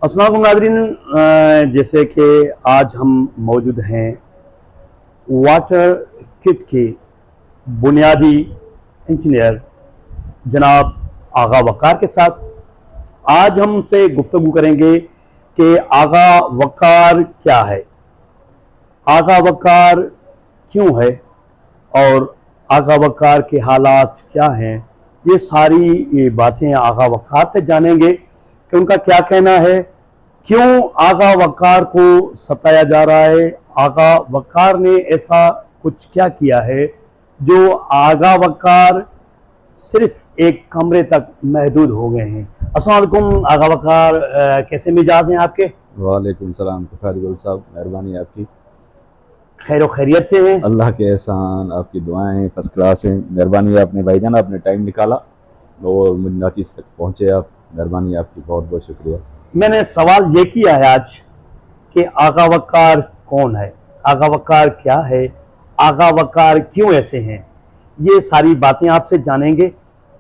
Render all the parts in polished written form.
अस्सलाम वालेकुम नाज़रीन, जैसे कि आज हम मौजूद हैं वाटर किट के बुनियादी इंजीनियर जनाब आगा वक़ार के साथ। आज हम उनसे गुफ्तगू करेंगे कि आगा वक़ार क्या है, आगा वक़ार क्यों है और आगा वक़ार के हालात क्या हैं। ये सारी बातें आगा वक़ार से जानेंगे कि उनका क्या कहना है, क्यों आगा वक़ार को सताया जा रहा है, आगा वक़ार ने ऐसा कुछ क्या किया है जो आगा वक़ार सिर्फ एक कमरे तक महदूद हो गए हैं। अस्सलाम वालेकुम आगा वक़ार, कैसे मिजाज हैं आपके? वालेकुम सलाम फ़ारिक गुल साहब, मेहरबानी आपकी। खैर व खैरियत से हैं? अल्लाह के एहसान, आपकी दुआएं फर्स्ट क्लास हैं। मेहरबानी आपने भाईजान, आपने टाइम निकाला और मुझ नाचीज़ तक पहुँचे आप। मेहरबानी आपकी, बहुत बहुत शुक्रिया। मैंने सवाल ये किया है आज कि आगा वक़ार कौन है, आगा वक़ार क्या है, आगा वक़ार क्यों ऐसे हैं। ये सारी बातें आपसे जानेंगे,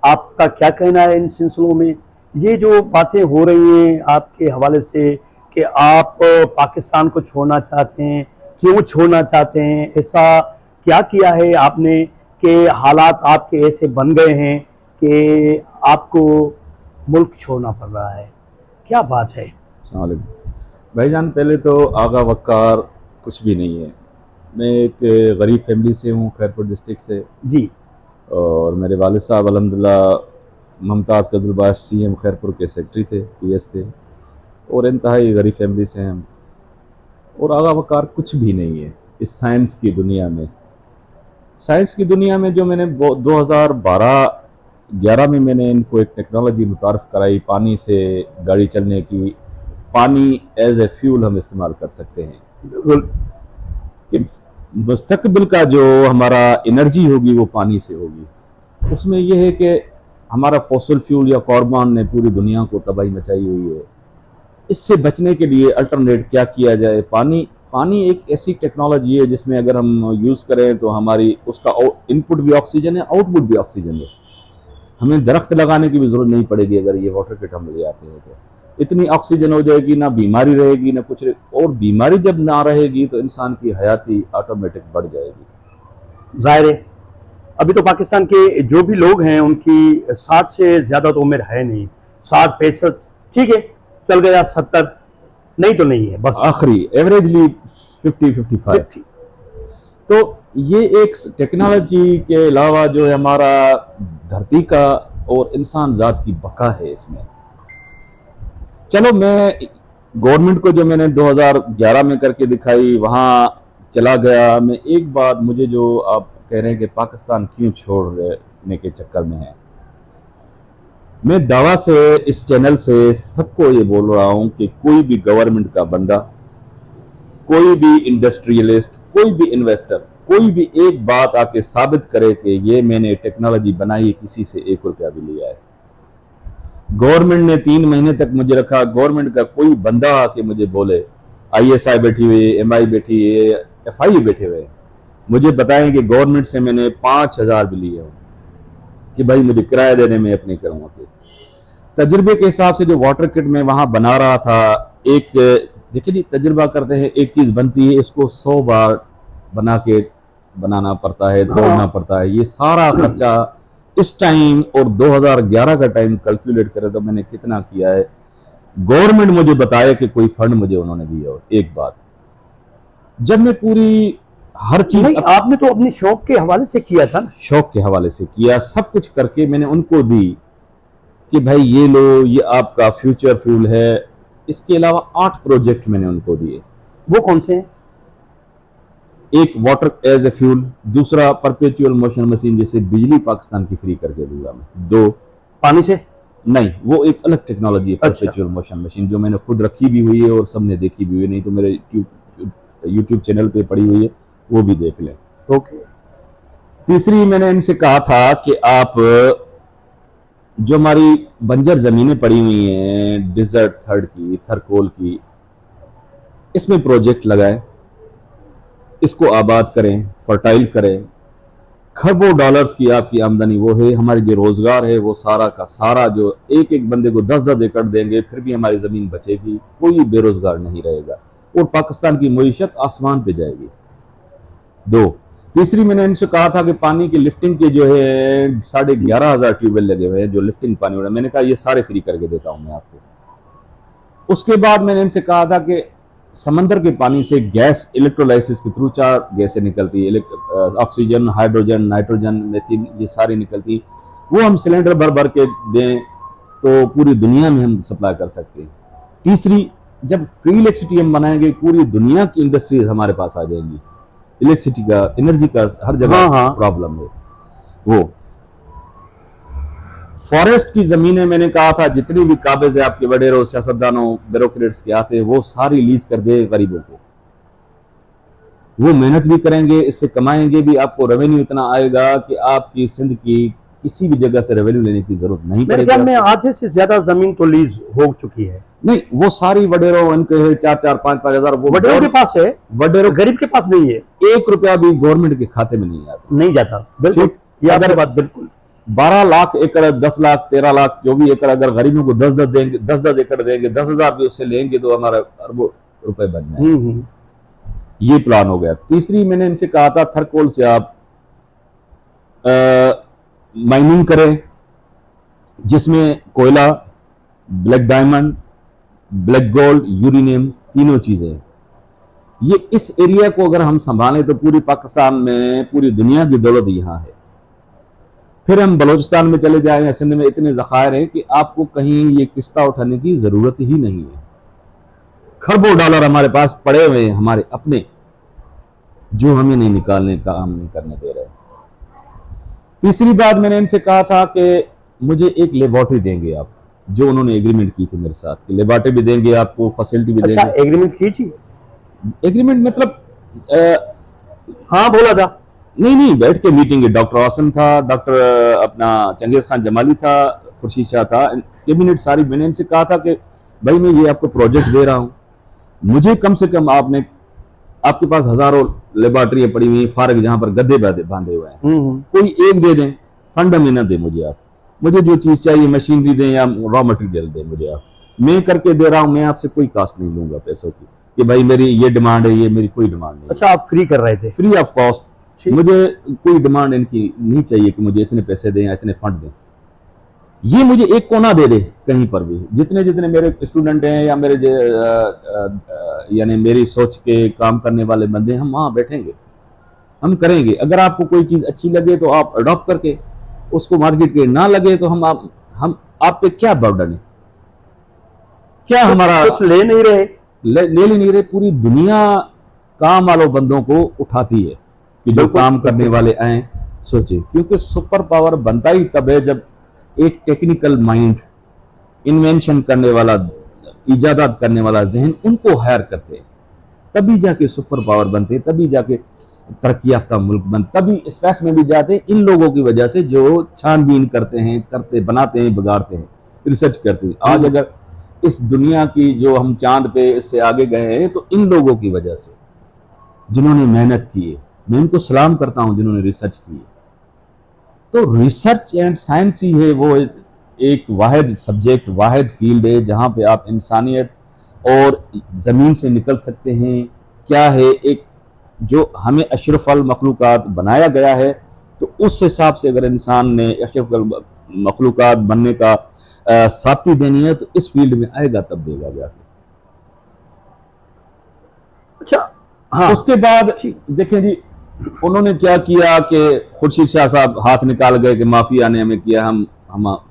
आपका क्या कहना है इन सिलसिलों में। ये जो बातें हो रही हैं आपके हवाले से कि आप पाकिस्तान को छोड़ना चाहते हैं, क्यों छोड़ना चाहते हैं, ऐसा क्या किया है आपने कि हालात आपके ऐसे बन गए हैं कि आपको मुल्क छोड़ना पड़ रहा है, क्या बात है? अस्सलाम वालेकुम भाईजान, पहले तो आगा वक़ार कुछ भी नहीं है। मैं एक गरीब फैमिली से हूँ, खैरपुर डिस्ट्रिक्ट से। जी। और मेरे वालिद साहब अल्हम्दुलिल्लाह मुमताज़ कज़लबाश CM खैरपुर के सेक्रेटरी थे, PS थे, और इंतहाई गरीब फैमिली से हैं हम। और आगा वक़ार कुछ भी नहीं है इस साइंस की दुनिया में। साइंस की दुनिया में जो मैंने 2012-11 में मैंने इनको एक टेक्नोलॉजी मुतारफ़ कराई, पानी से गाड़ी चलने की। पानी एज ए फ्यूल हम इस्तेमाल कर सकते हैं बिल्कुल। कि मुस्तकबिल का जो हमारा एनर्जी होगी वो पानी से होगी। उसमें यह है कि हमारा फॉसिल फ्यूल या कार्बन ने पूरी दुनिया को तबाही मचाई हुई है। इससे बचने के लिए अल्टरनेट क्या किया जाए। पानी पानी एक ऐसी टेक्नोलॉजी है जिसमें अगर हम यूज़ करें तो हमारी उसका इनपुट भी ऑक्सीजन है, आउटपुट भी ऑक्सीजन है। हमें दरख्त लगाने की भी ज़रूरत नहीं पड़ेगी अगर ये वाटर किट हम ले आते हैं तो। इतनी ऑक्सीजन हो जाएगी, ना बीमारी रहेगी ना कुछ और बीमारी जब ना रहेगी तो इंसान की हयाती ऑटोमेटिक बढ़ जाएगी। ज़ाहिर है, अभी तो पाकिस्तान के जो भी लोग हैं उनकी 60 से ज़्यादा तो उम्र है नहीं, 60-65 ठीक है, चल गया 70, नहीं तो नहीं है, बस आखिरी एवरेजली 50-55। 50। तो ये एक टेक्नोलॉजी के अलावा जो है हमारा धरती का और इंसान ज़ात की बका है इसमें। चलो, मैं गवर्नमेंट को जो मैंने 2011 में करके दिखाई वहाँ चला गया। मैं एक बात, मुझे जो आप कह रहे हैं कि पाकिस्तान क्यों छोड़ने के चक्कर में है, मैं दावा से इस चैनल से सबको ये बोल रहा हूँ कि कोई भी गवर्नमेंट का बंदा, कोई भी इंडस्ट्रियलिस्ट, कोई भी इन्वेस्टर, कोई भी एक बात आके साबित करे कि ये मैंने टेक्नोलॉजी बनाई, किसी से 1 रुपया भी लिया है। गवर्नमेंट ने 3 महीने तक मुझे रखा। गवर्नमेंट का कोई बंदा आके मुझे बोले, ISI बैठी हुई है, MI बैठी है, FI बैठे हुए हैं, मुझे बताएं कि गवर्नमेंट से मैंने 5,000 भी लिए हो कि भाई मुझे किराया देने में अपने करूँगा। तजुर्बे के हिसाब से जो वाटर किट में वहाँ बना रहा था, एक देखिए जी, तजुर्बा करते हैं, एक चीज़ बनती है इसको 100 बार बना के बनाना पड़ता है, तोड़ना पड़ता है। ये सारा खर्चा इस टाइम और 2011 का टाइम कैलकुलेट करें तो मैंने कितना किया है। गवर्नमेंट मुझे बताए कि कोई फंड मुझे उन्होंने दिया हो। एक बात, जब मैं पूरी हर चीज नहीं, आपने तो अपने शौक के हवाले से किया था ना। शौक के हवाले से किया, सब कुछ करके मैंने उनको दी कि भाई ये लो, ये आपका फ्यूचर फ्यूल है। इसके अलावा 8 प्रोजेक्ट मैंने उनको दिए। वो कौन से हैं? एक वाटर एज ए फ्यूल, दूसरा परपेचुअल मोशन मशीन, जैसे बिजली पाकिस्तान की फ्री करके दूंगा मैं। 2 पानी से नहीं, वो एक अलग टेक्नोलॉजी है, अच्छा। परपेचुअल मोशन मशीन, जो मैंने खुद रखी भी हुई है और सबने देखी भी हुई है। नहीं तो मेरे यूट्यूब चैनल पे पड़ी हुई है, वो भी देख लें। ओके। तीसरी, मैंने इनसे कहा था कि आप जो हमारी बंजर जमीनें पड़ी हुई हैं, डिजर्ट थर्ड की, थरकोल की, इसमें प्रोजेक्ट लगाएं, इसको आबाद करें, फर्टाइल करें, खरबों डॉलर्स की आपकी आमदनी वो है, हमारी जो रोजगार है वो सारा का सारा, जो एक एक बंदे को 10-10 एकड़ देंगे फिर भी हमारी जमीन बचेगी, कोई बेरोजगार नहीं रहेगा और पाकिस्तान की मईशत आसमान पे जाएगी। दो, तीसरी मैंने इनसे कहा था कि पानी की लिफ्टिंग के जो है 11,500 ट्यूबवेल लगे हुए हैं जो लिफ्टिंग पानी हो रहा है, मैंने कहा ये सारे फ्री करके देता हूं मैं आपको। उसके बाद मैंने इनसे कहा था कि समंदर के पानी से गैस इलेक्ट्रोलाइसिस के थ्रू 4 गैसें निकलती है, ऑक्सीजन, हाइड्रोजन, नाइट्रोजन, मेथिन, ये सारी निकलती, वो हम सिलेंडर भर भर के दें तो पूरी दुनिया में हम सप्लाई कर सकते हैं। तीसरी, जब फ्री इलेक्ट्रिसिटी हम बनाएंगे पूरी दुनिया की इंडस्ट्रीज हमारे पास आ जाएंगी, इलेक्ट्रिसिटी का, एनर्जी का हर जगह प्रॉब्लम है। वो फॉरेस्ट की जमीनें मैंने कहा था जितनी भी काबिज है आपके वडेरों, सियासतदानों, ब्यूरोक्रेट्स के आते हैं वो सारी लीज कर दे गरीबों को, वो मेहनत भी करेंगे, इससे कमाएंगे भी, आपको रेवेन्यू इतना आएगा कि आपकी सिंध की किसी भी जगह से रेवेन्यू लेने की जरूरत नहीं पड़ेगी। मेरे ख्याल में आधे से ज्यादा जमीन तो लीज हो चुकी है। नहीं, वो सारी वडेरों इनके 4-4, 5-5 हजार वो वडेरों के पास है, वडेरों गरीब के पास नहीं है। 1 रुपया भी गवर्नमेंट के खाते में नहीं जाता। बिल्कुल, ये अगर बात बिल्कुल 12 लाख एकड़, 10 लाख, 13 लाख जो भी एकड़ अगर गरीबों को 10-10 देंगे, 10-10 एकड़ देंगे, 10,000 भी उससे लेंगे तो हमारा अरबों रुपए बन जाएंगे। ये प्लान हो गया। तीसरी, मैंने इनसे कहा था थरकोल से आप माइनिंग करें जिसमें कोयला, black diamond, black gold, uranium, तीनों चीजें। ये इस एरिया को अगर हम संभालें तो पूरी पाकिस्तान में पूरी दुनिया की दौलत यहां है। फिर हम बलूचिस्तान में चले जाएं या सिंध में, इतने ज़खायर हैं कि आपको कहीं ये किस्ता उठाने की जरूरत ही नहीं है। खरबों डॉलर हमारे पास पड़े हुए हैं हमारे अपने, जो हमें नहीं निकालने का, हम नहीं करने दे रहे। तीसरी बात, मैंने इनसे कहा था कि मुझे एक लेबोरेटरी देंगे आप, जो उन्होंने एग्रीमेंट की थी मेरे साथ कि लेबोरेटरी भी देंगे आपको, फैसिलिटी भी देंगे। एग्रीमेंट की थी? एग्रीमेंट मतलब हाँ बोला था। नहीं, बैठ के मीटिंग है। डॉक्टर आसम था, डॉक्टर अपना चंगेज खान जमाली था, खुर्शीद शाह था, कैबिनेट सारी। मैंने इनसे कहा था कि भाई मैं ये आपको प्रोजेक्ट दे रहा हूं, मुझे कम से कम आपके पास हजारों लेबोरेटरी पड़ी हुई, फारग जहां पर गद्दे बांधे हुए हैं, कोई एक दे दें, फंड में ना दे मुझे आप, मुझे जो चीज चाहिए मशीनरी दें या रॉ मटेरियल दें मुझे आप, मैं करके दे रहा हूं, मैं आपसे कोई कास्ट नहीं लूंगा पैसों की कि भाई मेरी ये डिमांड है, ये मेरी कोई डिमांड नहीं। अच्छा, आप फ्री कर रहे थे? फ्री ऑफ कॉस्ट, मुझे कोई डिमांड इनकी नहीं चाहिए कि मुझे इतने पैसे दें या इतने फंड दें। ये मुझे एक कोना दे दे कहीं पर भी, जितने जितने मेरे स्टूडेंट हैं या मेरे यानी मेरी सोच के काम करने वाले बंदे, हम वहां बैठेंगे, हम करेंगे। अगर आपको कोई चीज अच्छी लगे तो आप अडॉप्ट करके उसको मार्केट के, ना लगे तो हम आप पे क्या बर्डन है, क्या हमारा कुछ ले नहीं रहे। पूरी दुनिया काम वालों बंदों को उठाती है कि जो काम करने वाले आए सोचे, क्योंकि सुपर पावर बनता ही तब है जब एक टेक्निकल माइंड, इन्वेंशन करने वाला, इजादात करने वाला जहन उनको हायर करते हैं, तभी जाके सुपर पावर बनते, तभी जाके तरक्की याफ्ता मुल्क बनते, तभी स्पेस में भी जाते हैं इन लोगों की वजह से जो छानबीन करते हैं, बनाते हैं, बिगाड़ते हैं, रिसर्च करते हैं। आज अगर इस दुनिया की जो हम चांद पे इससे आगे गए हैं तो इन लोगों की वजह से, जिन्होंने मेहनत की है। मैं उनको सलाम करता हूं जिन्होंने रिसर्च की है। तो रिसर्च एंड साइंस ही है वो एक वाहिद सब्जेक्ट, वाहिद फील्ड है जहां पे आप इंसानियत और ज़मीन से निकल सकते हैं। क्या है, एक जो हमें अशरफुल मखलूकात बनाया गया है, तो उस हिसाब से अगर इंसान ने अशरफुल मखलूकात बनने का साथी देनी है तो इस फील्ड में आएगा, तब देगा जाके। अच्छा, हाँ। उसके बाद देखें जी, उन्होंने क्या किया कि खुर्शीद शाह साहब हाथ निकाल गए कि माफिया ने हमें किया, हम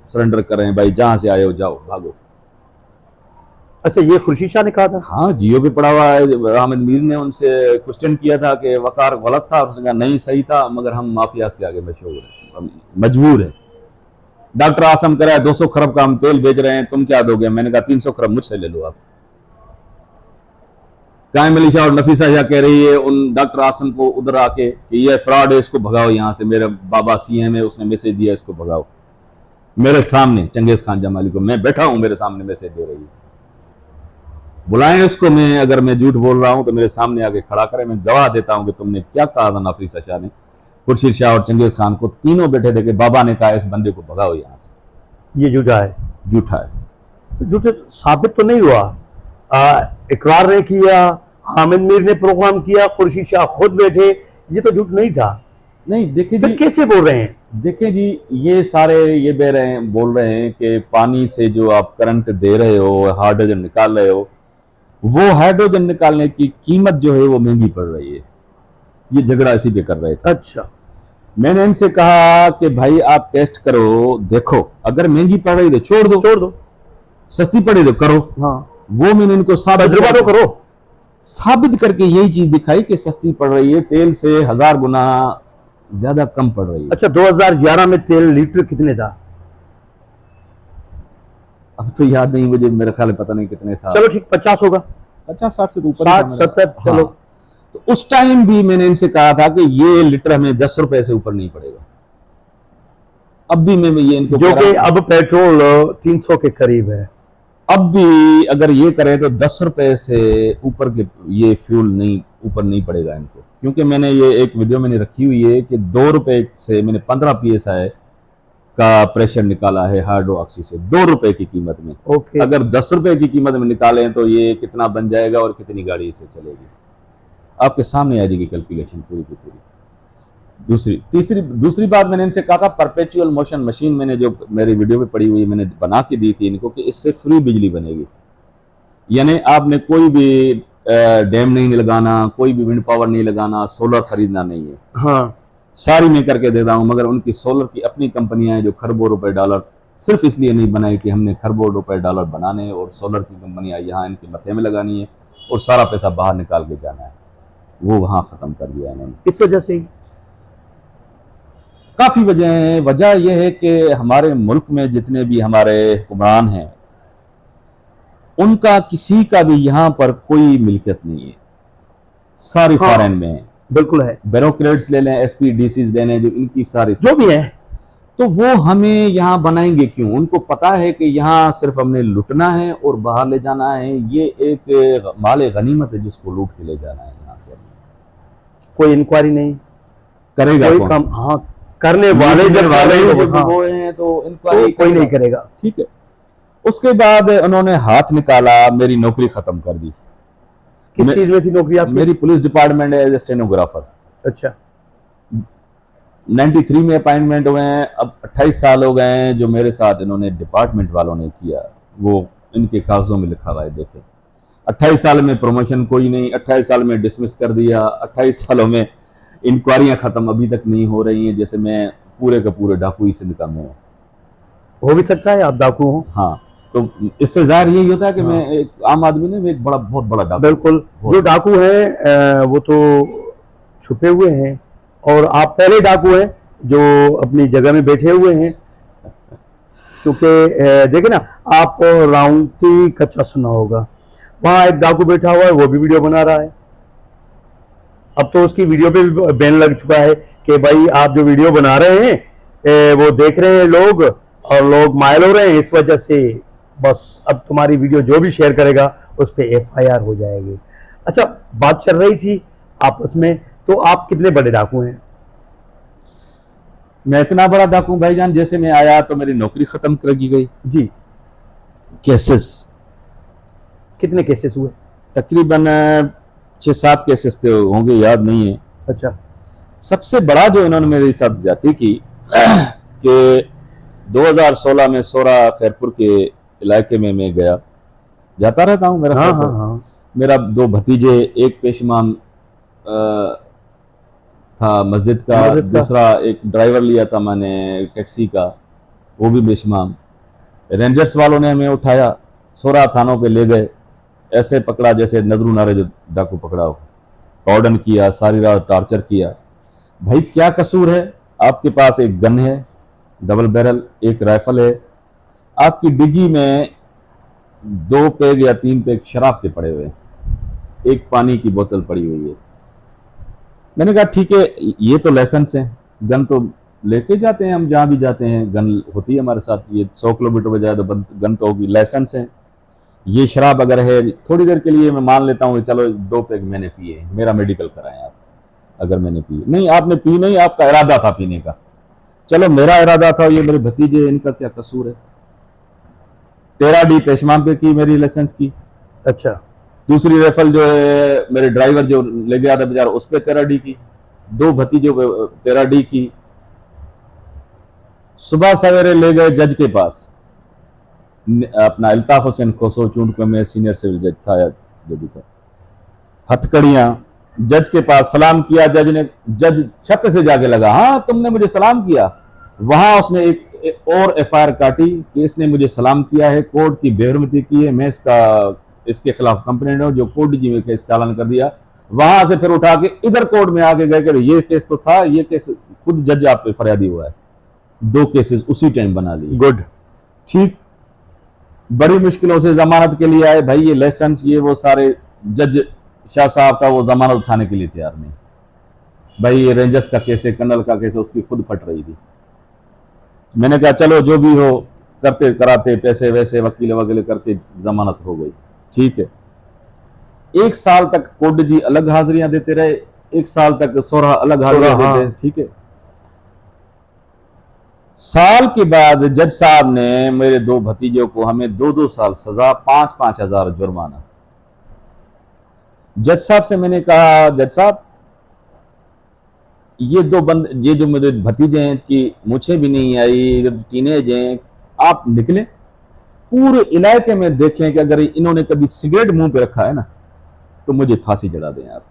सरेंडर कर रहे हैं, भाई जहां से आए हो जाओ, भागो। अच्छा, ये खुर्शीद शाह ने कहा था? हाँ, जियो पे पड़ा हुआ है। अहमद मीर ने उनसे क्वेश्चन किया था कि वकार गलत था, उसने कहा नहीं सही था, मगर हम माफियाज के आगे मजबूर है। डॉक्टर आसम कह रहा है 200 खरब का हम तेल बेच रहे हैं, तुम क्या दोगे? मैंने कहा 300 खरब मुझसे ले लो आप। कायम अली शाह और नफीसा शाह कह रही है उन डॉक्टर आसम को उधर आके कि ये फ्रॉड है, इसको भगाओ यहाँ से, मेरे बाबा सीएम है, उसने मैसेज दिया, इसको भगाओ। मेरे सामने चंगेज खान जमाली को, मैं बैठा हूं, मेरे सामने मैसेज दे रही है, बुलाएं इसको। मैं अगर मैं झूठ बोल रहा हूं तो मेरे सामने आके खड़ा करें, मैं गवाह देता हूं कि तुमने क्या कहा था नफीसा शाह ने खुर्शीद शाह और चंगेज खान को, तीनों बैठे थे कि बाबा ने कहा इस बंदे को भगाओ यहाँ से, ये झूठा है। झूठा है। तो झूठे साबित तो नहीं हुआ। इकरार ने किया, हामिद मीर ने प्रोग्राम किया, खुर्शीद शाह खुद बैठे, ये तो झूठ नहीं था। नहीं देखें फिर जी, कैसे बोल रहे हैं? देखें जी, ये सारे ये बोल रहे हैं कि पानी से जो आप करंट दे रहे हो, हाइड्रोजन निकाल रहे हो, वो हाइड्रोजन निकालने की कीमत जो है वो महंगी पड़ रही है। ये झगड़ा इसी पे कर रहे थे। अच्छा, मैंने इनसे कहा कि भाई आप टेस्ट करो, देखो अगर महंगी पड़ रही तो छोड़ दो, सस्ती पड़े तो करो। हाँ, वो मैंने इनको तजुर्बा तो करो। साबित करके यही चीज दिखाई कि सस्ती पड़ रही है, तेल से 1000 गुना ज्यादा कम पड़ रही है। अच्छा, 2011 में तेल लीटर कितने था? अब तो याद नहीं मुझे, मेरे ख्याल में पता नहीं कितने था। चलो ठीक, 50 होगा, 50-60 से तो ऊपर ही था 60-70, मेरा। चलो। हाँ। तो उस टाइम भी मैंने इनसे कहा था कि ये लीटर हमें 10 रुपए से ऊपर नहीं पड़ेगा। अब भी मैं ये इनको जो कि अब पेट्रोल 300 के करीब है। अब भी अगर ये करें तो 10 रुपए से ऊपर के ये फ्यूल ऊपर नहीं पड़ेगा इनको, क्योंकि मैंने ये एक वीडियो मैंने रखी हुई है कि 2 रुपए से मैंने 15 PSI का प्रेशर निकाला है हाइड्रो ऑक्सी से, 2 रुपए की कीमत में। ओके, अगर 10 रुपए की कीमत में निकालें तो ये कितना बन जाएगा और कितनी गाड़ी इससे चलेगी, आपके सामने आ जाएगी कैलकुलेशन पूरी की पूरी। दूसरी बात मैंने इनसे कहा था, परपेचुअल मोशन मशीन मैंने जो मेरी वीडियो में पड़ी हुई मैंने बना के दी थी इनको कि इससे फ्री बिजली बनेगी, यानी आपने कोई भी डैम नहीं लगाना, कोई भी विंड पावर नहीं लगाना, सोलर खरीदना नहीं है। हाँ, सारी मैं करके देता हूँ, मगर उनकी सोलर की अपनी कंपनियां हैं जो खरबों रुपए डॉलर सिर्फ इसलिए नहीं बनाई कि हमने खरबों रुपए डॉलर बनाने और सोलर की कंपनियां यहाँ इनके मथे में लगानी है और सारा पैसा बाहर निकाल के जाना है, वो वहां खत्म कर दिया इन्होंने। इस वजह से ही काफी वजह है। वजह यह है कि हमारे मुल्क में जितने भी हमारे हुक्मरान हैं उनका किसी का भी यहाँ पर कोई मिल्कियत नहीं है, सारी हाँ, फॉरेन में है। बिल्कुल है, ब्यूरोक्रेट्स ले लें, SP DCs ले लें, जो इनकी सारी जो भी है। तो वो हमें यहाँ बनाएंगे क्यों? उनको पता है कि यहाँ सिर्फ हमने लुटना है और बाहर ले जाना है, ये एक माले गनीमत है जिसको लूट के ले जाना है यहाँ से। कोई इंक्वायरी नहीं करेगा कोई कौन? काम, हाँ, करने वाले जब हाँ, वो हैं तो तो कोई नहीं करेगा। ठीक है। उसके बाद उन्होंने हाथ निकाला, मेरी नौकरी खत्म कर दी। किस चीज में थी नौकरी आपकी? मेरी पुलिस डिपार्टमेंट है एज ए स्टेनोग्राफर। अच्छा, 93 में अपॉइंटमेंट हुए हैं, अब 28 साल हो गए हैं जो मेरे साथ इन्होंने डिपार्टमेंट वालों ने किया, वो इनके कागजों में लिखा हुआ है। देखें, 28 साल में प्रमोशन कोई नहीं, 28 साल में डिसमिस कर दिया, 28 सालों में इंक्वायरियां खत्म अभी तक नहीं हो रही हैं, जैसे मैं पूरे का पूरे डाकू ही सिंध का में हूँ। हो भी सकता है आप डाकू हो। हाँ, तो इससे जाहिर यही होता है कि हाँ, मैं एक आम आदमी नहीं, मैं एक बहुत बड़ा डाकू। बिल्कुल, जो डाकू है वो तो छुपे हुए हैं, और आप पहले डाकू हैं जो अपनी जगह में बैठे हुए हैं। क्योंकि देखे ना, आप राउंटी कच्चा सुना होगा, वहां एक डाकू बैठा हुआ है, वो भी वीडियो बना रहा है। अब तो उसकी वीडियो पे भी बैन लग चुका है कि भाई आप जो वीडियो बना रहे हैं वो देख रहे हैं लोग, और लोग मायल हो रहे हैं, इस वजह से बस अब तुम्हारी वीडियो जो भी शेयर करेगा उस पर FIR हो जाएगी। अच्छा, बात चल रही थी आपस में, तो आप कितने बड़े डाकू हैं? मैं इतना बड़ा डाकू भाईजान, जैसे मैं आया तो मेरी नौकरी खत्म कर दी गई जी। केसेस, कितने केसेस हुए? तकरीबन 6-7 केसेस थे, होंगे, याद नहीं है। अच्छा, सबसे बड़ा जो इन्होंने मेरे साथ ज्यादती की कि 2016 में सोरा खैरपुर के इलाके में मैं गया, जाता रहता हूँ, मेरा हाँ हाँ हाँ, मेरा 2 भतीजे, एक पेशमान था मस्जिद का, दूसरा एक ड्राइवर लिया था मैंने टैक्सी का, वो भी बेशमाम। रेंजर्स वालों ने हमें उठाया, 16 थानों पे ले गए, ऐसे पकड़ा जैसे नजरू नारे जो डाकू पकड़ा हो, कॉर्डन किया, सारी रात टॉर्चर किया। भाई क्या कसूर है? आपके पास एक गन है, डबल बैरल, एक राइफल है, आपकी डिग्गी में 2 पेग या 3 पेग शराब के पड़े हुए हैं, एक पानी की बोतल पड़ी हुई है। मैंने कहा ठीक है, ये तो लाइसेंस है, गन तो लेके जाते हैं हम, जहां भी जाते हैं गन होती है हमारे साथ, ये 100 किलोमीटर पे जाए तो गन तो होगी, लाइसेंस है। ये शराब अगर है, थोड़ी देर के लिए मैं मान लेता हूँ, चलो 2 पेग मैंने पिए, मेरा मेडिकल कराएं आप। अगर मैंने पी नहीं, आपने पी नहीं, आपका इरादा था पीने का। चलो मेरा इरादा था, ये मेरे भतीजे, इनका क्या कसूर है। 13D पेशमान पे की मेरी लाइसेंस की। अच्छा। दूसरी रेफल जो है मेरे ड्राइवर जो ले गया था बेचारा, उस पर 13D की। 2 भतीजों पे 13D की। सुबह सवेरे ले गए जज के पास, अपना अल्ताफ हुसैन खोसो, चूंकि मैं सीनियर सिविल जज था या जो भी था। हथकड़ियां, जज के पास सलाम किया। जज ने, जज छत से जाके लगा, हाँ तुमने मुझे सलाम किया। वहां उसने एक और FIR काटी कि इसने मुझे सलाम किया है, कोर्ट की बेहरमती की है, मैं इसके खिलाफ कंप्लेंट है, जो कोर्ट जी में केस चालान कर दिया। वहां से फिर उठा के इधर कोर्ट में आके गए कि ये केस तो था, ये केस खुद जज आप पे फरियादी हुआ है। 2 केसेस उसी टाइम बना लिए। गुड। ठीक। बड़ी मुश्किलों से जमानत के लिए आए भाई, ये लाइसेंस ये वो सारे। जज शाह साहब का वो जमानत उठाने के लिए तैयार नहीं भाई। ये रेंजर्स का केस है, कर्नल का केस है, उसकी खुद फट रही थी। मैंने कहा चलो जो भी हो, करते कराते पैसे वैसे वकील वकील करके जमानत हो गई। ठीक है। 1 साल तक कोड जी अलग हाजिरियां देते रहे, 1 साल तक सोरा अलग हाजिरियां हाँ। देते। ठीक है। साल के बाद जज साहब ने मेरे 2 भतीजों को, हमें 2-2 साल सजा, 5-5 हजार जुर्माना। जज साहब से मैंने कहा, जज साहब ये जो मेरे भतीजे हैं, इसकी मुझे भी नहीं आई, जब टीनेज हैं, आप निकले पूरे इलाके में देखें कि अगर इन्होंने कभी सिगरेट मुंह पे रखा है ना, तो मुझे फांसी चढ़ा दें आप।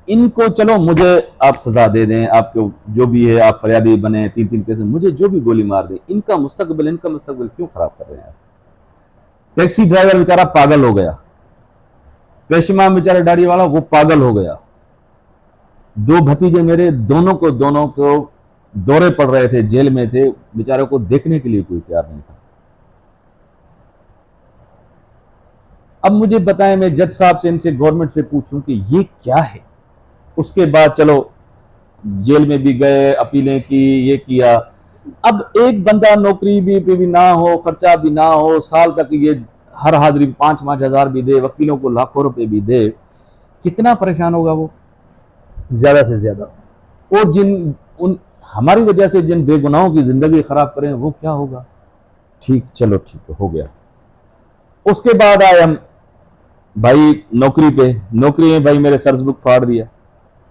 इनको चलो मुझे आप सजा दे दें, आपको जो भी है आप फरियादी बने, 3-3 केस, मुझे जो भी गोली मार दें। इनका मुस्तकबिल क्यों खराब कर रहे हैं आप। टैक्सी ड्राइवर बेचारा पागल हो गया, पेशमा बेचारा दाढ़ी वाला वो पागल हो गया। 2 भतीजे मेरे, दोनों को दौरे पड़ रहे थे, जेल में थे, बेचारों को देखने के लिए कोई तैयार नहीं था। अब मुझे बताएं, मैं जज साहब से, इनसे, गवर्नमेंट से पूछूं कि ये क्या है। उसके बाद चलो जेल में भी गए, अपीलें की, ये किया। अब एक बंदा नौकरी भी ना हो, खर्चा भी ना हो, साल तक ये हर हाजिरी 5-5 हजार भी दे, वकीलों को लाखों रुपए भी दे, कितना परेशान होगा वो। ज्यादा से ज्यादा। और हमारी वजह से जिन बेगुनाहों की जिंदगी खराब करें, वो क्या होगा। ठीक, चलो ठीक है, हो गया। उसके बाद आए हम भाई नौकरी पे। नौकरी में भाई मेरे सर्च बुक फाड़ दिया।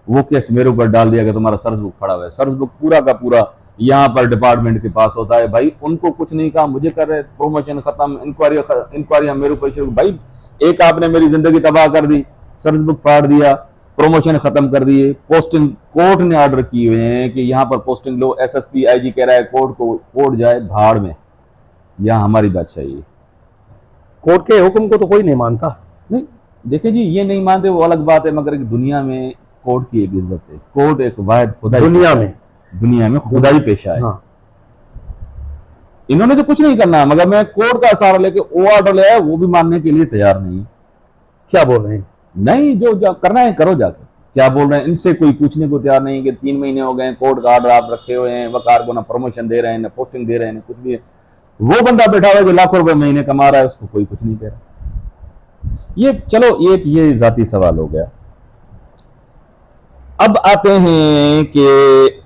वो केस मेरे ऊपर डाल दिया कि तुम्हारा सर्च बुक फाड़ा हुआ है। सर्च बुक पूरा का पूरा यहाँ पर डिपार्टमेंट के पास होता है भाई। उनको कुछ नहीं कहा, मुझे कर रहे, प्रोमोशन खत्म, इंक्वायरी मेरे ऊपर शुरू। भाई एक आपने मेरी जिंदगी तबाह कर दी, सर्च बुक फाड़ दिया, प्रोमोशन खत्म कर दिए, पोस्टिंग कोर्ट ने ऑर्डर किए हुए हैं कि यहाँ पर पोस्टिंग लो। SSP IG कह रहा है कोर्ट जाए भाड़ में, यहाँ हमारी बादशाही है। कोर्ट के हुक्म को तो कोई नहीं मानता। नहीं, देखिए जी, ये नहीं मानते वो अलग बात है, मगर एक दुनिया में कोर्ट की एक इज्जत है। कोर्ट एक वाहिद खुदाई, दुनिया में खुदाई पेशा है। हाँ। इन्होंने तो कुछ नहीं करना, मगर मैं कोर्ट का सहारा लेके वो ऑर्डर ले आया, वो भी मानने के लिए तैयार नहीं। क्या बोल रहे हैं। नहीं, जो करना है करो जाके। क्या बोल रहे हैं, इनसे कोई पूछने को तैयार नहीं कि 3 महीने हो गए कोर्ट का ऑर्डर आप रखे हुए हैं, वकार को ना प्रमोशन दे रहे हैं, ना पोस्टिंग दे रहे हैं, ना कुछ भी है। वो बंदा बैठा हुआ है जो लाखों रुपए महीने कमा रहा है, उसको कोई कुछ नहीं कह रहा। ये चलो ये जाती सवाल हो गया। अब आते हैं कि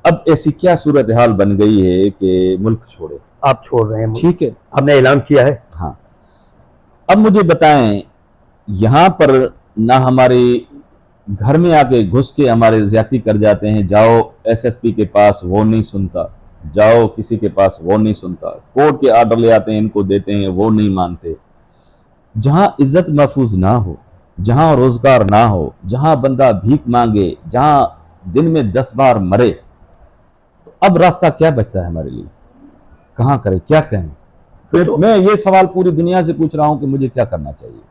अब ऐसी क्या सूरत हाल बन गई है कि मुल्क छोड़े। आप छोड़ रहे हैं, ठीक है, आपने ऐलान किया है। हाँ। अब मुझे बताएं, यहां पर ना हमारे घर में आके घुस के हमारे ज्यादती कर जाते हैं। जाओ SSP के पास, वो नहीं सुनता। जाओ किसी के पास, वो नहीं सुनता। कोर्ट के ऑर्डर ले आते हैं, इनको देते हैं, वो नहीं मानते। जहां इज्जत महफूज ना हो, जहां रोजगार ना हो, जहां बंदा भीख मांगे, जहां दिन में 10 बार मरे, तो अब रास्ता क्या बचता है हमारे लिए। कहां करें, क्या कहें। तो मैं ये सवाल पूरी दुनिया से पूछ रहा हूं कि मुझे क्या करना चाहिए।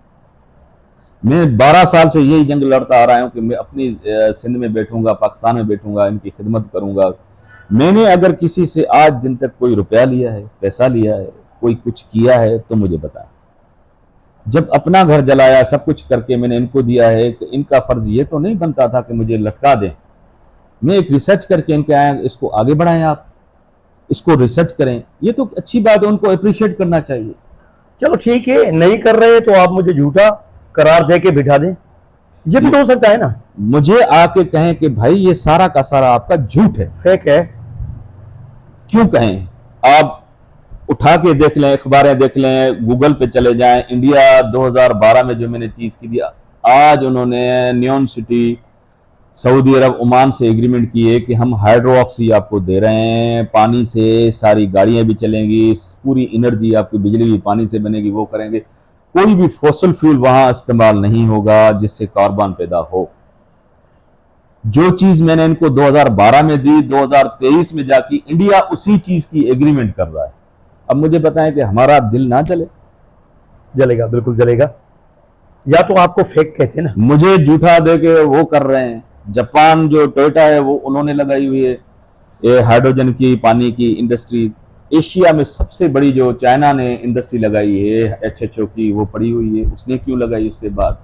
मैं 12 साल से यही जंग लड़ता आ रहा हूं कि मैं अपनी सिंध में बैठूंगा, पाकिस्तान में बैठूंगा, इनकी खिदमत करूंगा। मैंने अगर किसी से आज दिन तक कोई रुपया लिया है, पैसा लिया है, कोई कुछ किया है, तो मुझे बताएं। जब अपना घर जलाया, सब कुछ करके मैंने इनको दिया है, कि इनका फर्ज ये तो नहीं बनता था कि मुझे लटका दें। मैं एक रिसर्च करके इनके आया, इसको आगे बढ़ाएं, आप इसको रिसर्च करें, ये तो अच्छी बात है, उनको अप्रिशिएट करना चाहिए। चलो ठीक है, नहीं कर रहे तो आप मुझे झूठा करार दे के बिठा दें। ये भी तो हो सकता है ना, मुझे आके कहें कि भाई ये सारा का सारा आपका झूठ है, फेक है। क्यों कहें? आप उठा के देख लें, अखबारें देख लें, गूगल पे चले जाएं, इंडिया 2012 में जो मैंने चीज की थी, आज उन्होंने न्योन सिटी सऊदी अरब ओमान से एग्रीमेंट किए कि हम हाइड्रो ऑक्सी आपको दे रहे हैं, पानी से सारी गाड़ियां भी चलेंगी, पूरी एनर्जी आपकी बिजली भी पानी से बनेगी, वो करेंगे, कोई भी फॉसिल फ्यूल वहां इस्तेमाल नहीं होगा जिससे कार्बन पैदा हो। जो चीज मैंने इनको 2012 में दी, 2023 में जाके इंडिया उसी चीज की एग्रीमेंट कर रहा है। अब मुझे बताएं कि हमारा दिल ना चले? जलेगा, बिल्कुल जलेगा। या तो आपको फेक कहते हैं ना, मुझे झूठा दे के वो कर रहे हैं। जापान जो टोयोटा है वो उन्होंने लगाई हुई है ये हाइड्रोजन की पानी की इंडस्ट्रीज। एशिया में सबसे बड़ी जो चाइना ने इंडस्ट्री लगाई है HHO की, वो पड़ी हुई है। उसने क्यों लगाई? उसके बाद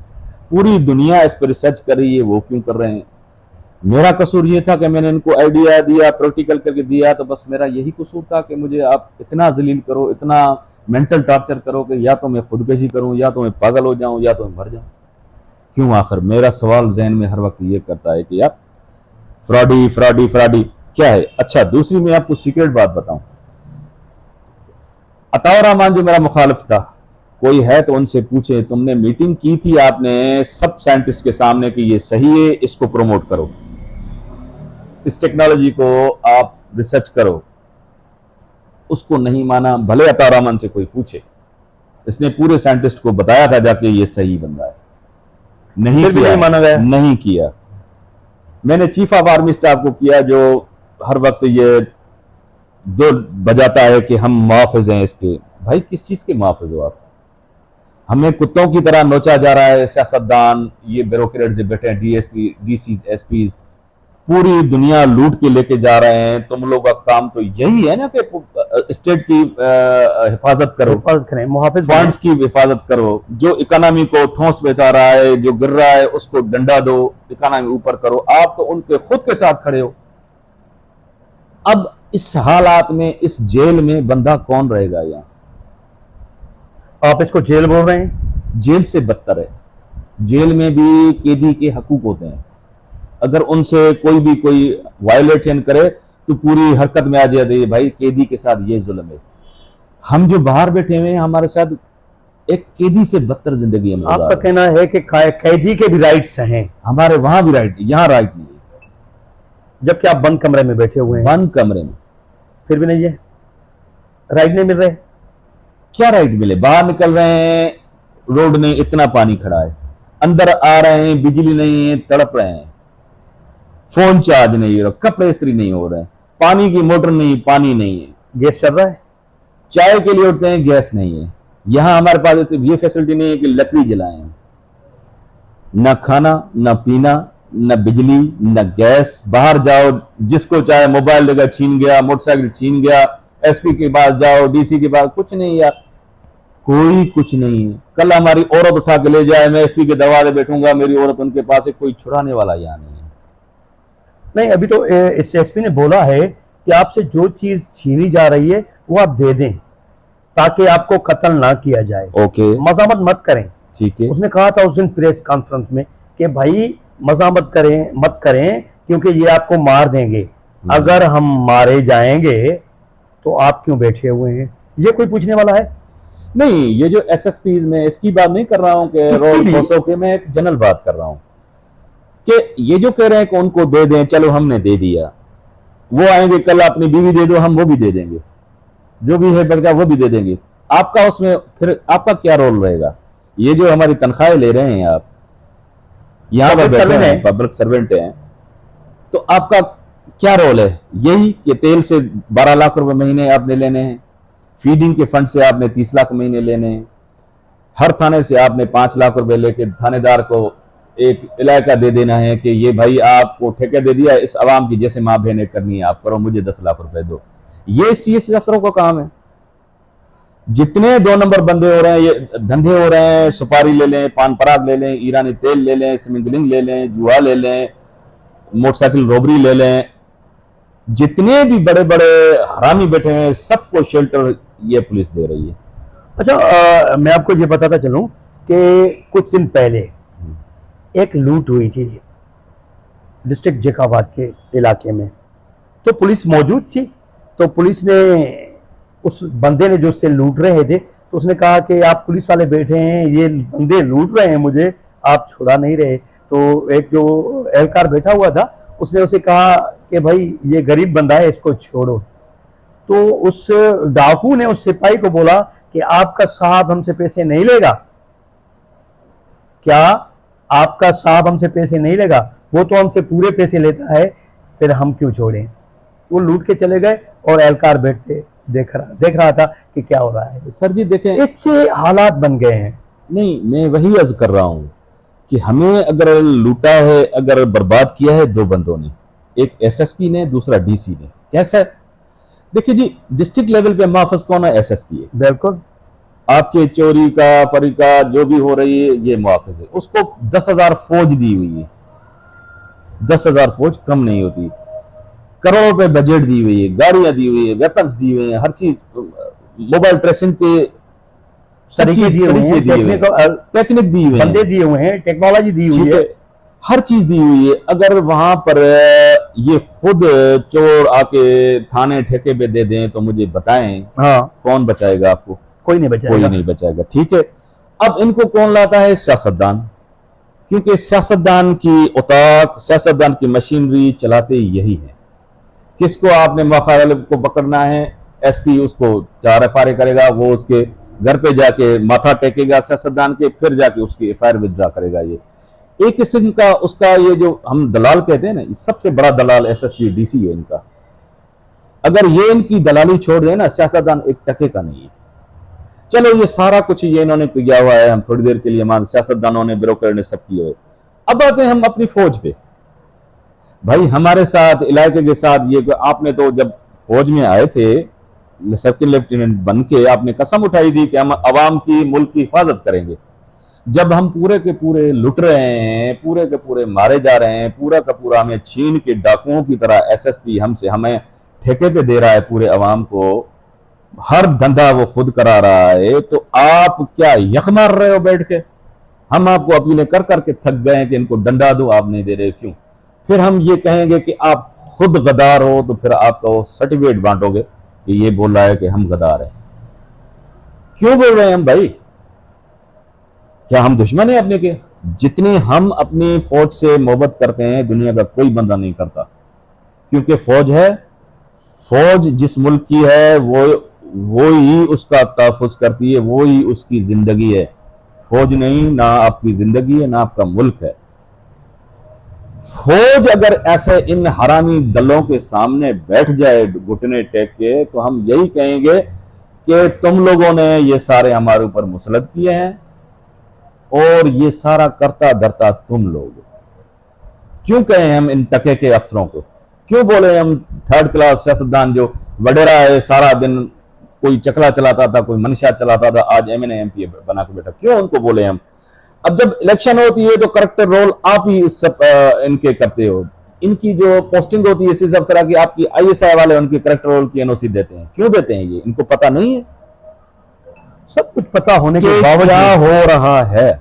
पूरी दुनिया इस पर रिसर्च कर रही है, वो क्यों कर रहे हैं? मेरा कसूर ये था कि मैंने इनको आइडिया दिया, प्रैक्टिकल करके दिया, तो बस मेरा यही कसूर था कि मुझे आप इतना जलील करो, इतना मेंटल टॉर्चर करो कि या तो मैं खुदकशी करूं, या तो मैं पागल हो जाऊं, या तो मैं मर जाऊं। क्यों? आखिर मेरा सवाल जहन में हर वक्त ये करता है कि यार फ्रॉडी फ्रॉडी फ्रॉडी क्या है। अच्छा, दूसरी मैं आपको सीक्रेट बात बताऊं, अताउर रहमान जो मेरा मुखालिफ था, कोई है तो उनसे पूछे, तुमने मीटिंग की थी आपने सब साइंटिस्ट के सामने कि ये सही है, इसको प्रमोट करो, इस टेक्नोलॉजी को आप रिसर्च करो। उसको नहीं माना। भले अताउर रहमान से कोई पूछे, इसने पूरे साइंटिस्ट को बताया था जाके ये सही बंदा है, नहीं फिर भी किया, नहीं माना गया। नहीं किया। मैंने चीफ ऑफ आर्मी स्टाफ को किया, जो हर वक्त ये दो बजाता है कि हम मुआफिज हैं इसके। भाई किस चीज के मुआफिज हो आप? हमें कुत्तों की तरह नोचा जा रहा है। सियासतदान, ये ब्यूरोक्रेट जो बैठे हैं, DSP DCs SPs, पूरी दुनिया लूट के लेके जा रहे हैं। तुम लोग का काम तो यही है ना कि स्टेट की हिफाजत करो, हिफाजत करें, मुहाफिज फंड्स की हिफाजत करो, जो इकोनॉमी को ठोस पहुंचा रहा है, जो गिर रहा है उसको डंडा दो, इकोनॉमी ऊपर करो। आप तो उनके खुद के साथ खड़े हो। अब इस हालात में, इस जेल में बंदा कौन रहेगा? यहाँ आप इसको जेल बोल रहे हैं? जेल से बदतर है। जेल में भी कैदी के हकूक होते हैं। अगर उनसे कोई भी कोई वायलेशन करे तो पूरी हरकत में आ जाती है, भाई कैदी के साथ ये जुल्म है। हम जो बाहर बैठे हुए हैं, हमारे साथ एक कैदी से बदतर जिंदगी हम आपका कहना है कि कैदी के भी राइट्स हैं? हमारे वहां भी राइट, यहाँ राइट नहीं है। जबकि आप बंद कमरे में बैठे हुए हैं। बंद कमरे में फिर भी नहीं है, राइट नहीं मिल रहे। क्या राइट मिले? बाहर निकल रहे हैं, रोड में इतना पानी खड़ा है, अंदर आ रहे हैं, बिजली नहीं है, तड़प रहे हैं, फोन चार्ज नहीं हो रहा, कपड़े इस्त्री नहीं हो रहे हैं, पानी की मोटर नहीं, पानी नहीं है, गैस चल रहा है, चाय के लिए उठते हैं, गैस नहीं है। यहां हमारे पास ये फैसिलिटी नहीं है कि लकड़ी जलाएं। न खाना, न पीना, न बिजली, न गैस। बाहर जाओ, जिसको चाहे मोबाइल देगा छीन गया, मोटरसाइकिल छीन गया, SP के पास जाओ, DC के पास, कुछ नहीं यार, कोई कुछ नहीं है। कल हमारी औरत उठा के ले जाए, मैं SP के दरवाजे बैठूंगा, मेरी औरत उनके पास है, कोई छुड़ाने वाला यहाँ नहीं है। नहीं, अभी तो SP ने बोला है कि आपसे जो चीज छीनी जा रही है वो आप दे दें ताकि आपको कत्ल ना किया जाए। ओके, मजामत मत करें। ठीक है। उसने कहा था उस दिन प्रेस कॉन्फ्रेंस में कि भाई मजामत मत करें क्योंकि ये आपको मार देंगे। अगर हम मारे जाएंगे तो आप क्यों बैठे हुए हैं? ये कोई पूछने वाला है? नहीं, ये जो SSPs में, इसकी बात नहीं कर रहा हूँ कि रोल फोसो के, मैं एक जनरल बात कर रहा हूँ कि ये जो कह रहे हैं कि उनको दे दें, चलो हमने दे दिया, वो आएंगे कल अपनी बीवी दे दो, हम वो भी दे देंगे, जो भी है बच्चा वो भी दे देंगे। आपका उसमें फिर आपका क्या रोल रहेगा? ये जो हमारी तनख्वाहें ले रहे हैं आप, यहाँ पर बैठे हैं, पब्लिक सर्वेंट हैं, तो आपका क्या रोल है? यही कि तेल से 12 लाख रुपए महीने आपने लेने हैं, फीडिंग के फंड से आपने 30 लाख महीने लेने हैं, हर थाने से आपने 5 लाख रुपए लेके थानेदार को एक इलाका दे देना है कि ये भाई आपको ठेके दे दिया, इस आवाम की जैसे माँ बहने करनी है आप करो, मुझे 10 लाख रुपए दो। ये CS अफसरों का काम है। जितने 2 नंबर बंदे हो रहे हैं, ये धंधे हो रहे हैं, सुपारी ले लें, पान पराग ले लें, ईरानी तेल ले लें, स्मगलिंग ले लें, जुआ ले लें, मोटरसाइकिल रॉबरी ले लें, जितने भी बड़े बड़े हरामी बैठे हैं, सबको शेल्टर ये पुलिस दे रही है। अच्छा, मैं आपको ये बताता चलूं कि कुछ दिन पहले एक लूट हुई थी डिस्ट्रिक्ट जेकाबाद के इलाके में, तो पुलिस मौजूद थी। तो पुलिस ने उस बंदे ने जो उससे लूट रहे थे, तो उसने कहा कि आप पुलिस वाले बैठे हैं, ये बंदे लूट रहे हैं मुझे, आप छुड़ा नहीं रहे। तो एक जो एहलकार बैठा हुआ था उसने उसे कहा कि भाई ये गरीब बंदा है, इसको छोड़ो। तो उस डाकू ने उस सिपाही को बोला कि आपका साहब हमसे पैसे नहीं लेगा क्या? आपका साहब हमसे पैसे नहीं लेगा? वो तो हमसे पूरे पैसे लेता है, फिर हम क्यों छोड़ें? वो लूट के चले गए और एहलकार बैठते देख रहा था कि क्या हो रहा है। सर जी देखें, इससे हालात बन गए हैं। नहीं, मैं वही अर्ज कर रहा हूं कि हमें अगर लूटा है, अगर बर्बाद किया है दो बंदों ने, एक एसएसपी ने, दूसरा डीसी ने। कैसा है? देखिए जी, डिस्ट्रिक्ट लेवल पे मुआफिज कौन है? एसएसपी है। बिल्कुल, आपके चोरी का, फरी का जो भी हो रही है, ये मुआफिज है। उसको 10,000 फौज दी हुई है। 10,000 फौज कम नहीं होती। करोड़ों रुपए बजट दी हुई है, गाड़ियां दी हुई है, वेपन्स दी हुई है, हर चीज, मोबाइल ट्रेसिंग के तरीके दिए हुए हैं, टेक्निक दी हुई है, बंदे दिए हुए हैं, टेक्नोलॉजी दी हुई है, हर चीज दी हुई है। अगर वहां पर ये खुद चोर आके थाने ठेके पे दे दें तो मुझे बताएं, हाँ, कौन बचाएगा आपको? कोई नहीं बचाएगा। कोई नहीं बचाएगा। ठीक है, अब इनको कौन लाता है? सियासतदान। क्योंकि सियासतदान की औताक, सियासतदान की मशीनरी चलाते यही है। किसको आपने मौका को पकड़ना है, एसपी उसको 4 एफआईआर करेगा, वो उसके घर पे जाके माथा टेकेगा सियासतदान के, फिर जाके उसकी एफआईआर विथड्रॉ करेगा। ये एक किस्म का उसका, ये जो हम दलाल कहते हैं ना, सबसे बड़ा दलाल एसएसपी डीसी है इनका। अगर ये इनकी दलाली छोड़ दे ना, सियासतदान एक टके का नहीं है। चलो, ये सारा कुछ ये इन्होंने किया हुआ है, हम थोड़ी देर के लिए मान, सियासतदानों ने, ब्रोकर ने सब किए हुए। अब आते हैं हम अपनी फौज पे। भाई हमारे साथ, इलाके के साथ, ये आपने तो जब फौज में आए थे सेकंड लेफ्टिनेंट बन के, आपने कसम उठाई थी कि हम अवाम की, मुल्क की हिफाजत करेंगे। जब हम पूरे के पूरे लुट रहे हैं, पूरे के पूरे मारे जा रहे हैं, पूरा का पूरा हमें चीन के डाकुओं की तरह एसएसपी हमें ठेके पे दे रहा है, पूरे अवाम को हर धंधा वो खुद करा रहा है, तो आप क्या यख मार रहे हो बैठ के? हम आपको अपीलें कर करके थक गए कि इनको डंडा दो, आप नहीं दे रहे, क्यों? फिर हम ये कहेंगे कि आप खुद गदार हो, तो फिर आपका वो सर्टिफिकेट बांटोगे कि ये बोल रहा है कि हम गदार हैं। क्यों बोल रहे हैं हम भाई? क्या हम दुश्मन है अपने के? जितनी हम अपनी फौज से मोहब्बत करते हैं, दुनिया का कोई बंदा नहीं करता। क्योंकि फौज है, फौज जिस मुल्क की है वो ही उसका तहफ़्फ़ुज़ करती है, वो ही उसकी जिंदगी है। फौज नहीं, ना आपकी जिंदगी है, ना आपका मुल्क है। फौज अगर ऐसे इन हरामी दलों के सामने बैठ जाए घुटने टेक के, तो हम यही कहेंगे कि तुम लोगों ने ये सारे हमारे ऊपर मुसलत किए हैं और ये सारा करता धरता तुम लोग। क्यों कहें हम इन टके के अफसरों को? क्यों बोले हम थर्ड क्लास सियासतदान जो वडेरा है, सारा दिन कोई चकला चलाता था, कोई मनशा चलाता था, आज एमएनए एमपी बना के बैठा? क्यों उनको बोले हम? अब जब इलेक्शन होती है तो करेक्टर रोल आप ही इनके करते हो। इनकी जो पोस्टिंग होती है इस अफसरा की, आपकी आईएसआई वाले उनके करेक्टर रोल की एनओसी देते हैं। क्यों देते हैं? ये इनको पता नहीं है? सब कुछ पता होने के बावजूद क्या हो रहा है।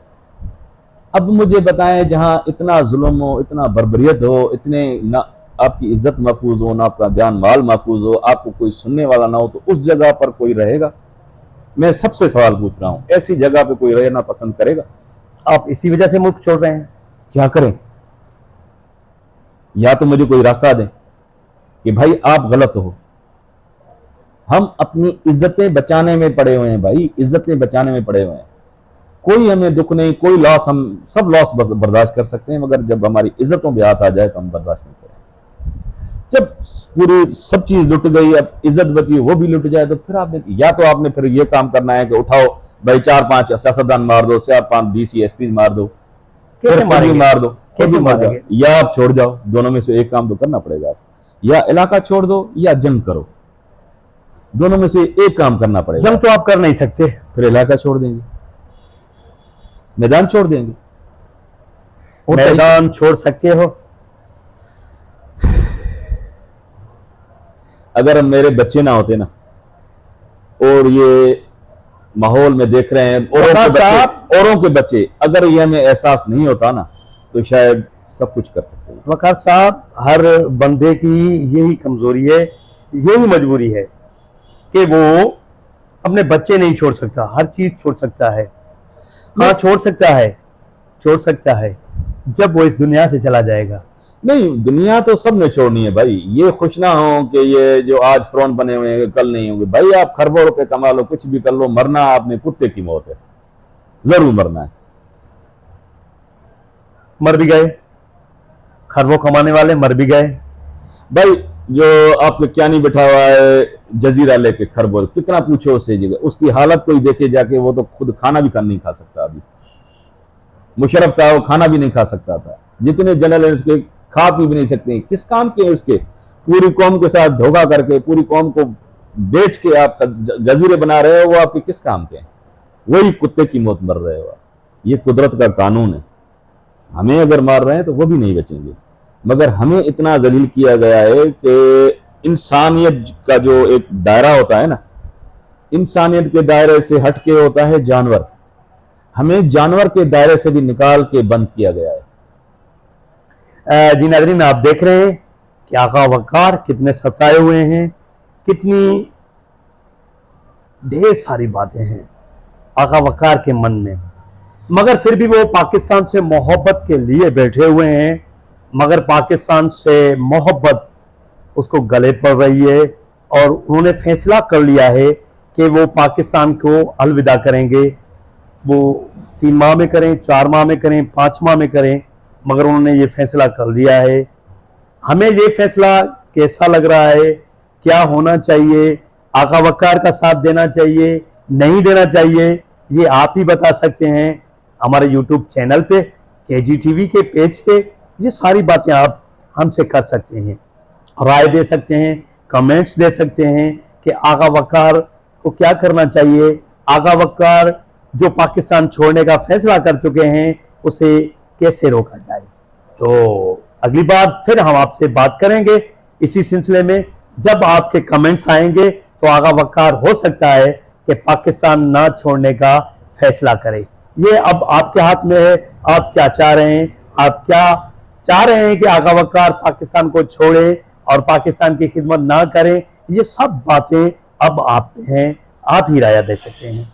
अब मुझे बताएं, जहां इतना जुल्म हो, इतना बर्बरियत हो, इतने ना आपकी इज्जत महफूज हो, ना आपका जान माल महफूज हो, आपको कोई सुनने वाला ना हो, तो उस जगह पर कोई रहेगा? मैं सबसे सवाल पूछ रहा हूं, ऐसी जगह पे कोई रहना पसंद करेगा? आप इसी वजह से मुल्क छोड़ रहे हैं। क्या करें? या तो मुझे कोई रास्ता दें कि भाई आप गलत हो। हम अपनी इज्जतें बचाने में पड़े हुए हैं भाई, इज्जतें बचाने में पड़े हुए हैं। कोई हमें दुख नहीं, कोई लॉस, हम सब लॉस बर्दाश्त कर सकते हैं, मगर जब हमारी इज्जतों पे हाथ आ जाए तो हम बर्दाश्त नहीं करें। जब पूरी सब चीज लुट गई, अब इज्जत बची वो भी लुट जाए, तो फिर आपने या तो आपने फिर ये काम करना है कि उठाओ भाई 4-5 सियासतदान मार दो, 4-5 डीसी एसपी मार दो, कैसे मार दो, कैसे मारेंगे? या आप छोड़ जाओ। दोनों में से एक काम तो करना पड़ेगा। या इलाका छोड़ दो या जंग करो, दोनों में से एक काम करना पड़ेगा। जंग तो आप कर नहीं सकते, फिर इलाका छोड़ देंगे, मैदान छोड़ देंगे। मैदान छोड़ सकते हो। अगर मेरे बच्चे ना होते ना, और ये माहौल में देख रहे हैं औरों के बच्चे, अगर ये हमें एहसास नहीं होता ना, तो शायद सब कुछ कर सकते हैं। वकार साहब, हर बंदे की यही कमजोरी है, यही मजबूरी है कि वो अपने बच्चे नहीं छोड़ सकता, हर चीज छोड़ सकता है। हाँ, छोड़ सकता है जब वो इस दुनिया से चला जाएगा। नहीं, दुनिया तो सब ने छोड़नी है भाई। ये खुश ना हो कि ये जो आज फ्रॉन बने हुए हैं कल नहीं होंगे। भाई आप खरबों रुपए कमा लो, कुछ भी कर लो, मरना आपने कुत्ते की मौत है, जरूर मरना है। मर भी गए, खरबों कमाने वाले मर भी गए। भाई जो आपके क्या नहीं बैठा हुआ है जजीरा लेके खरबों, कितना पूछो उससे जगह, उसकी हालत कोई देखे जाके, वो तो खुद खाना भी नहीं खा सकता। अभी मुशर्रफ था, वो खाना भी नहीं खा सकता था। जितने जनरल इसके खा पी भी नहीं सकते। किस काम के इसके? पूरी कौम के साथ धोखा करके, पूरी कौम को बेच के आप जजीरे बना रहे हो, वो आपके किस काम के हैं? वही कुत्ते की मौत मर रहे हो। ये कुदरत का कानून है। हमें अगर मार रहे हैं तो वो भी नहीं बचेंगे। मगर हमें इतना जलील किया गया है कि इंसानियत का जो एक दायरा होता है ना, इंसानियत के दायरे से हट के होता है जानवर। हमें जानवर के दायरे से भी निकाल के बंद किया गया है। जी नाज़रीन, आप देख रहे हैं कि आका वकार कितने सताए हुए हैं, कितनी ढेर सारी बातें हैं आका वकार के मन में, मगर फिर भी वो पाकिस्तान से मोहब्बत के लिए बैठे हुए हैं। मगर पाकिस्तान से मोहब्बत उसको गले पड़ रही है और उन्होंने फैसला कर लिया है कि वो पाकिस्तान को अलविदा करेंगे। वो 3 माह में करें, 4 माह में करें, 5 माह में करें, मगर उन्होंने ये फैसला कर लिया है। हमें ये फैसला कैसा लग रहा है, क्या होना चाहिए, आका वकार का साथ देना चाहिए, नहीं देना चाहिए, ये आप ही बता सकते हैं। हमारे यूट्यूब चैनल पे, KGTV के पेज पे ये सारी बातें आप हमसे कर सकते हैं, राय दे सकते हैं, कमेंट्स दे सकते हैं कि आका वकार को क्या करना चाहिए। आका वकार जो पाकिस्तान छोड़ने का फैसला कर चुके हैं, उसे कैसे रोका जाए। तो अगली बार फिर हम आपसे बात करेंगे इसी सिलसिले में। जब आपके कमेंट्स आएंगे तो आका वकार हो सकता है कि पाकिस्तान ना छोड़ने का फैसला करे। ये अब आपके हाथ में है, आप क्या चाह रहे हैं। आप क्या चाह रहे हैं कि आका वकार पाकिस्तान को छोड़े और पाकिस्तान की खिदमत ना करें, ये सब बातें अब आप हैं, आप ही राय दे सकते हैं।